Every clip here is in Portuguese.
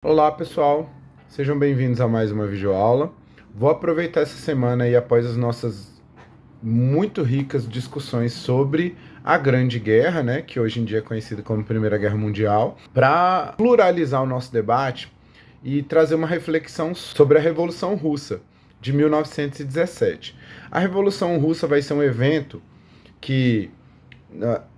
Olá pessoal, sejam bem-vindos a mais uma videoaula. Vou aproveitar essa semana e após as nossas muito ricas discussões sobre a Grande Guerra, né, que hoje em dia é conhecida como Primeira Guerra Mundial, para pluralizar o nosso debate e trazer uma reflexão sobre a Revolução Russa de 1917. A Revolução Russa vai ser um evento que,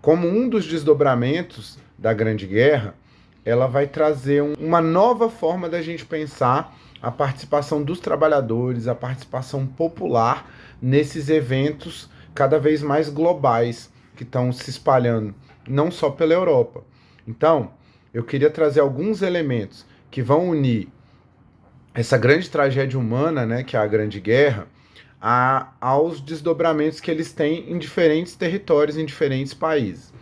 como um dos desdobramentos da Grande Guerra, ela vai trazer uma nova forma da gente pensar a participação dos trabalhadores, a participação popular nesses eventos cada vez mais globais que estão se espalhando, não só pela Europa. Então, eu queria trazer alguns elementos que vão unir essa grande tragédia humana, né, que é a Grande Guerra, aos desdobramentos que eles têm em diferentes territórios, em diferentes países.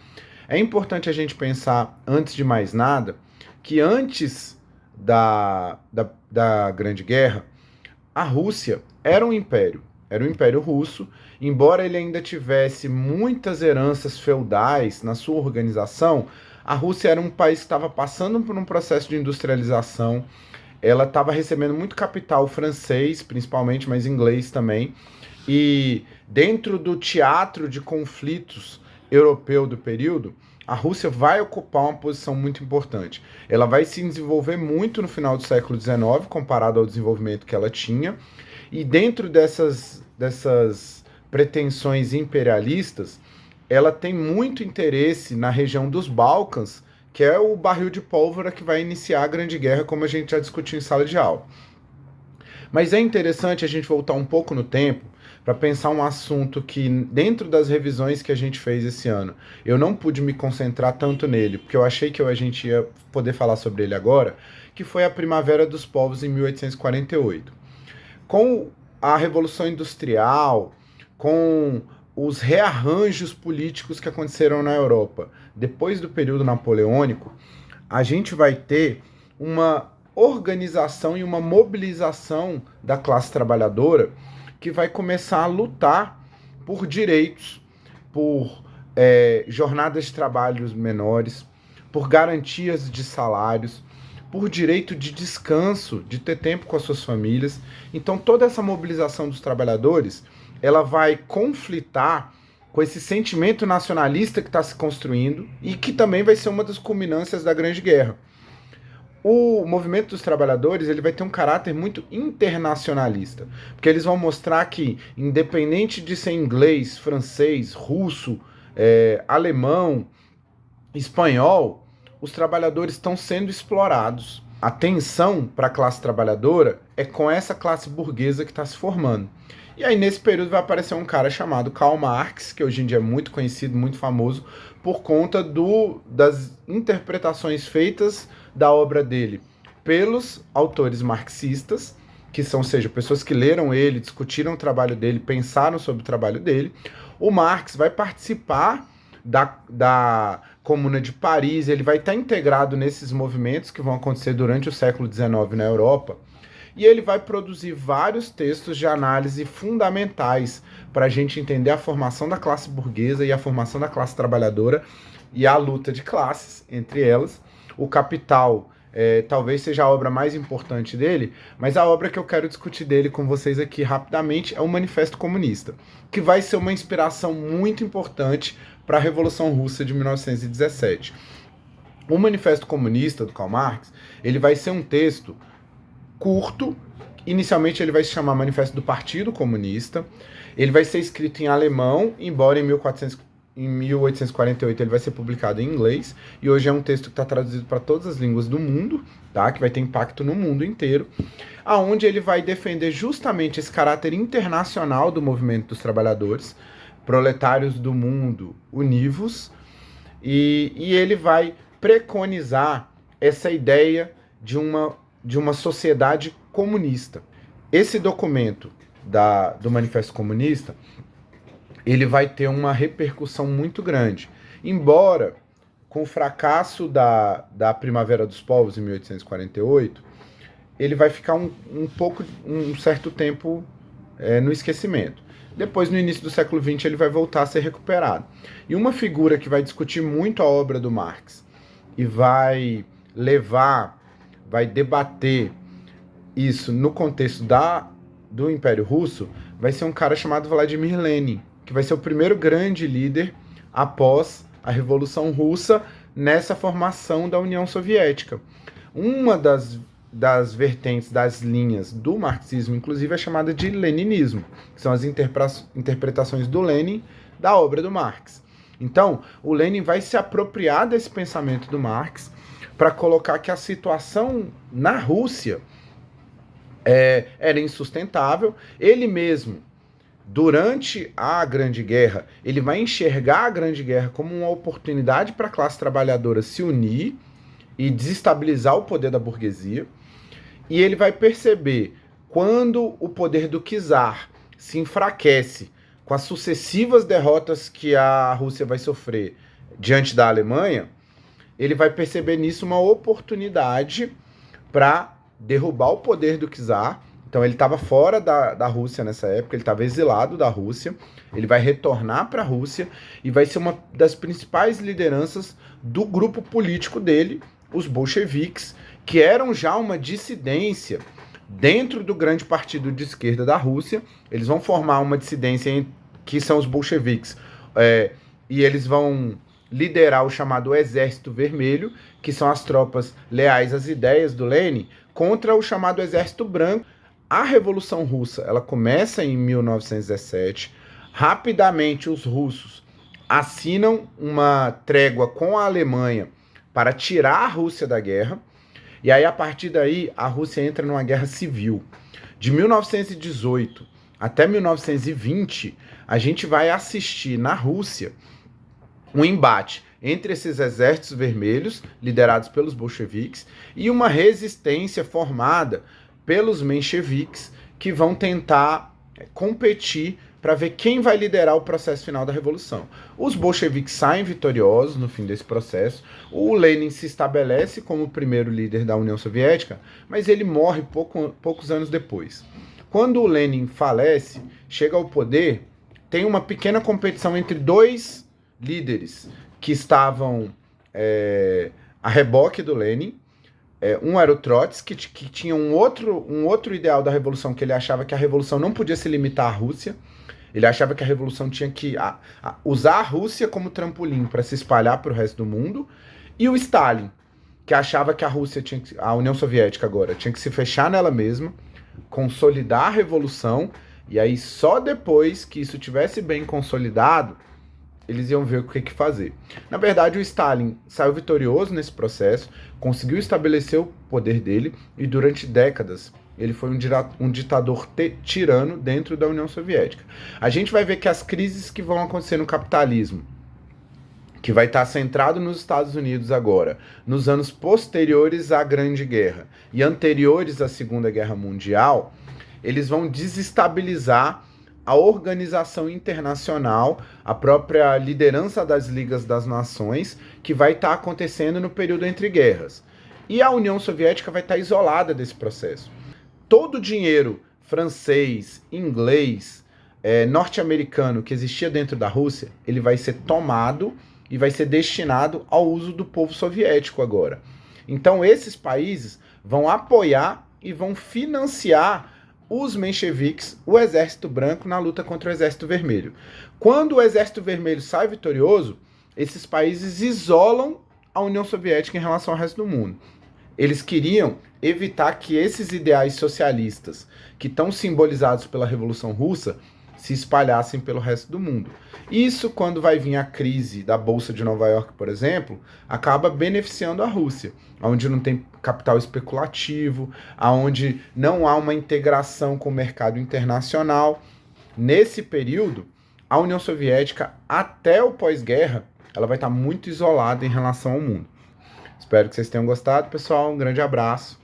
É importante a gente pensar, antes de mais nada, que antes da Grande Guerra, a Rússia era um império russo, embora ele ainda tivesse muitas heranças feudais na sua organização, a Rússia era um país que estava passando por um processo de industrialização, ela estava recebendo muito capital francês, principalmente, mas inglês também, e dentro do teatro de conflitos europeu do período, a Rússia vai ocupar uma posição muito importante. Ela vai se desenvolver muito no final do século XIX, comparado ao desenvolvimento que ela tinha, e dentro dessas pretensões imperialistas, ela tem muito interesse na região dos Balcãs, que é o barril de pólvora que vai iniciar a Grande Guerra, como a gente já discutiu em sala de aula. Mas é interessante a gente voltar um pouco no tempo para pensar um assunto que, dentro das revisões que a gente fez esse ano, eu não pude me concentrar tanto nele, porque eu achei que a gente ia poder falar sobre ele agora, que foi a Primavera dos Povos em 1848. Com a Revolução Industrial, com os rearranjos políticos que aconteceram na Europa depois do período napoleônico, a gente vai ter uma organização e uma mobilização da classe trabalhadora que vai começar a lutar por direitos, por jornadas de trabalhos menores, por garantias de salários, por direito de descanso, de ter tempo com as suas famílias. Então toda essa mobilização dos trabalhadores, ela vai conflitar com esse sentimento nacionalista que está se construindo e que também vai ser uma das culminâncias da Grande Guerra. O movimento dos trabalhadores ele vai ter um caráter muito internacionalista, porque eles vão mostrar que, independente de ser inglês, francês, russo, alemão, espanhol, os trabalhadores estão sendo explorados. A tensão para a classe trabalhadora é com essa classe burguesa que está se formando. E aí, nesse período, vai aparecer um cara chamado Karl Marx, que hoje em dia é muito conhecido, muito famoso, por conta das interpretações feitas da obra dele pelos autores marxistas, que são, ou seja, pessoas que leram ele, discutiram o trabalho dele, pensaram sobre o trabalho dele. O Marx vai participar da Comuna de Paris, ele vai estar integrado nesses movimentos que vão acontecer durante o século XIX na Europa, e ele vai produzir vários textos de análise fundamentais para a gente entender a formação da classe burguesa e a formação da classe trabalhadora e a luta de classes entre elas. O Capital talvez seja a obra mais importante dele, mas a obra que eu quero discutir dele com vocês aqui rapidamente é o Manifesto Comunista, que vai ser uma inspiração muito importante para a Revolução Russa de 1917. O Manifesto Comunista do Karl Marx, ele vai ser um texto curto. Inicialmente ele vai se chamar Manifesto do Partido Comunista. Ele vai ser escrito em alemão, embora em 1848 ele vai ser publicado em inglês, e hoje é um texto que está traduzido para todas as línguas do mundo, tá? Que vai ter impacto no mundo inteiro, aonde ele vai defender justamente esse caráter internacional do movimento dos trabalhadores, proletários do mundo, univos, e ele vai preconizar essa ideia de uma sociedade comunista. Esse documento do Manifesto Comunista, ele vai ter uma repercussão muito grande. Embora, com o fracasso da Primavera dos Povos, em 1848, ele vai ficar um certo tempo no esquecimento. Depois, no início do século XX, ele vai voltar a ser recuperado. E uma figura que vai discutir muito a obra do Marx e vai levar vai debater isso no contexto do Império Russo vai ser um cara chamado Vladimir Lenin, que vai ser o primeiro grande líder após a Revolução Russa nessa formação da União Soviética. Uma das vertentes, das linhas do marxismo, inclusive, é chamada de leninismo, que são as interpretações do Lenin da obra do Marx. Então, o Lenin vai se apropriar desse pensamento do Marx para colocar que a situação na Rússia era insustentável. Ele mesmo, durante a Grande Guerra, ele vai enxergar a Grande Guerra como uma oportunidade para a classe trabalhadora se unir e desestabilizar o poder da burguesia. E ele vai perceber, quando o poder do czar se enfraquece com as sucessivas derrotas que a Rússia vai sofrer diante da Alemanha, ele vai perceber nisso uma oportunidade para derrubar o poder do czar. Então ele estava fora da Rússia nessa época, ele estava exilado da Rússia, ele vai retornar para a Rússia e vai ser uma das principais lideranças do grupo político dele, os bolcheviques, que eram já uma dissidência dentro do grande partido de esquerda da Rússia. Eles vão formar uma dissidência que são os bolcheviques, e eles vão liderar o chamado Exército Vermelho, que são as tropas leais às ideias do Lenin, contra o chamado Exército Branco. A Revolução Russa, ela começa em 1917. Rapidamente os russos assinam uma trégua com a Alemanha para tirar a Rússia da guerra. E aí, a partir daí, a Rússia entra numa guerra civil. De 1918 até 1920, a gente vai assistir na Rússia um embate entre esses exércitos vermelhos, liderados pelos bolcheviques, e uma resistência formada pelos mencheviques, que vão tentar competir para ver quem vai liderar o processo final da Revolução. Os bolcheviques saem vitoriosos no fim desse processo, o Lenin se estabelece como o primeiro líder da União Soviética, mas ele morre poucos anos depois. Quando o Lenin falece, chega ao poder, tem uma pequena competição entre dois líderes que estavam a reboque do Lenin. Um era o Trotsky, que tinha um outro ideal da Revolução, que ele achava que a Revolução não podia se limitar à Rússia. Ele achava que a Revolução tinha que usar a Rússia como trampolim para se espalhar para o resto do mundo. E o Stalin, que achava que a União Soviética agora, tinha que se fechar nela mesma, consolidar a Revolução, e aí só depois que isso tivesse bem consolidado, eles iam ver o que fazer. Na verdade, o Stalin saiu vitorioso nesse processo, conseguiu estabelecer o poder dele, e durante décadas ele foi um ditador tirano dentro da União Soviética. A gente vai ver que as crises que vão acontecer no capitalismo, que vai estar centrado nos Estados Unidos agora, nos anos posteriores à Grande Guerra e anteriores à Segunda Guerra Mundial, eles vão desestabilizar a organização internacional, a própria liderança das Ligas das Nações, que vai estar acontecendo no período entre guerras. E a União Soviética vai estar isolada desse processo. Todo o dinheiro francês, inglês, norte-americano que existia dentro da Rússia, ele vai ser tomado e vai ser destinado ao uso do povo soviético agora. Então esses países vão apoiar e vão financiar os mencheviques, o Exército Branco, na luta contra o Exército Vermelho. Quando o Exército Vermelho sai vitorioso, esses países isolam a União Soviética em relação ao resto do mundo. Eles queriam evitar que esses ideais socialistas, que estão simbolizados pela Revolução Russa, se espalhassem pelo resto do mundo. Isso, quando vai vir a crise da Bolsa de Nova York, por exemplo, acaba beneficiando a Rússia, onde não tem capital especulativo, onde não há uma integração com o mercado internacional. Nesse período, a União Soviética, até o pós-guerra, ela vai estar muito isolada em relação ao mundo. Espero que vocês tenham gostado, pessoal. Um grande abraço.